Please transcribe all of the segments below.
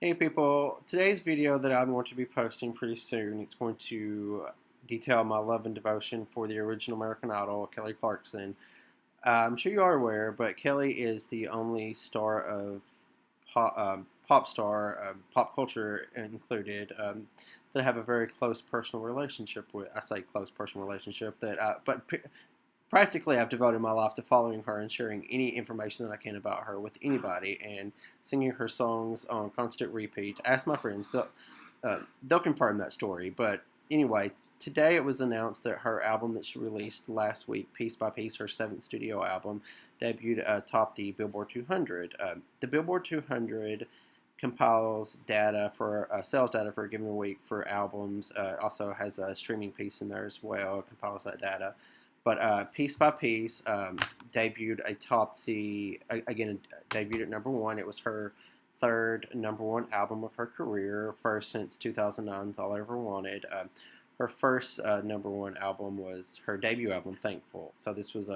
Hey people, today's video that I'm going to be posting pretty soon, it's going to detail my love and devotion for the original American Idol, Kelly Clarkson. I'm sure you are aware, but Kelly is the only star of pop star, pop culture included, that I have a very close personal relationship with. I say close personal relationship, but practically I've devoted my life to following her and sharing any information that I can about her with anybody and singing her songs on constant repeat. Ask my friends; they'll confirm that story. But anyway, today it was announced that her album that she released last week, Piece by Piece, her seventh studio album, debuted atop the Billboard 200. The Billboard 200 compiles data for sales data for a given week for albums. Also has a streaming piece in there as well. It compiles that data. But Piece by Piece debuted atop the again debuted at number one. It was her third number one album of her career, first since 2009's All I Ever Wanted. Her first number one album was her debut album, Thankful. So this was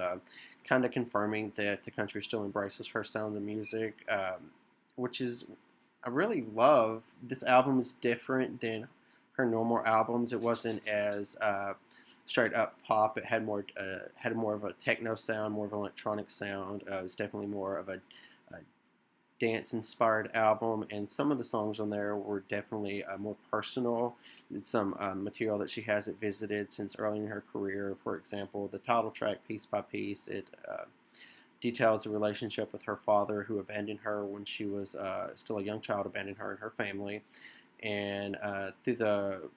kind of confirming that the country still embraces her sound of music, which is I really love. This album is different than her normal albums. It wasn't as straight up pop. It had more of a techno sound, more of an electronic sound. It was definitely more of a dance inspired album, and some of the songs on there were definitely more personal. It's some material that she hasn't visited since early in her career. For example, the title track, Piece by Piece, it details the relationship with her father, who abandoned her when she was still a young child, abandoned her and her family. And through the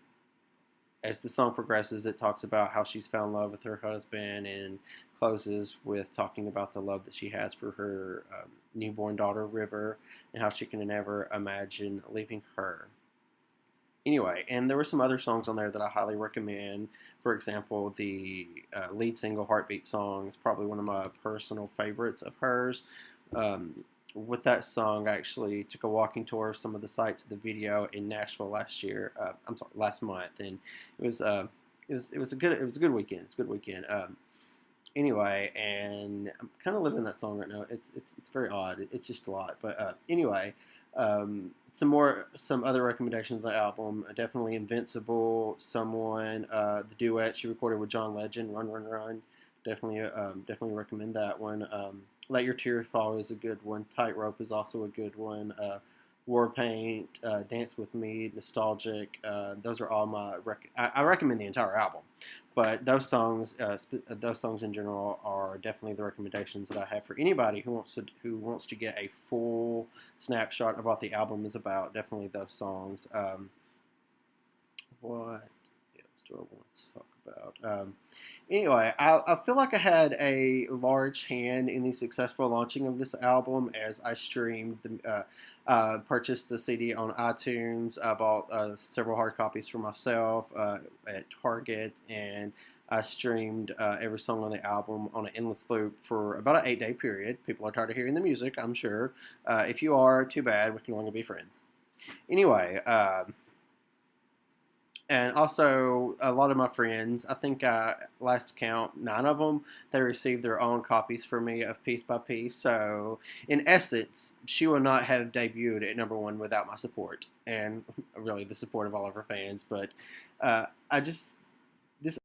as the song progresses, it talks about how she's found love with her husband and closes with talking about the love that she has for her newborn daughter, River, and how she can never imagine leaving her. Anyway, and there were some other songs on there that I highly recommend. For example, the lead single "Heartbeat" song is probably one of my personal favorites of hers. Um, with that song, I actually took a walking tour of some of the sites of the video in Nashville last year. I'm sorry, last month, and it was a good weekend. It's a good weekend. Anyway, and I'm kind of living that song right now. It's very odd. It's just a lot. But anyway, some other recommendations of the album. Definitely Invincible. Someone the duet she recorded with John Legend. Run Run Run. Definitely recommend that one. Let Your Tears Fall is a good one. Tightrope is also a good one. War Paint, Dance with Me, Nostalgic. Those are all I recommend the entire album, but those songs in general are definitely the recommendations that I have for anybody who wants to get a full snapshot of what the album is about. Definitely those songs. What else do I want to talk about? Anyway, I feel like I had a large hand in the successful launching of this album as I purchased the CD on iTunes. I bought several hard copies for myself at Target, and I streamed every song on the album on an endless loop for about an 8-day period. People are tired of hearing the music, I'm sure. If you are, too bad. We can only be friends. Anyway, and also a lot of my friends, I think last count 9 of them, they received their own copies for me of Piece by Piece. So in essence, she would not have debuted at number one without my support, and really the support of all of her fans. But I just this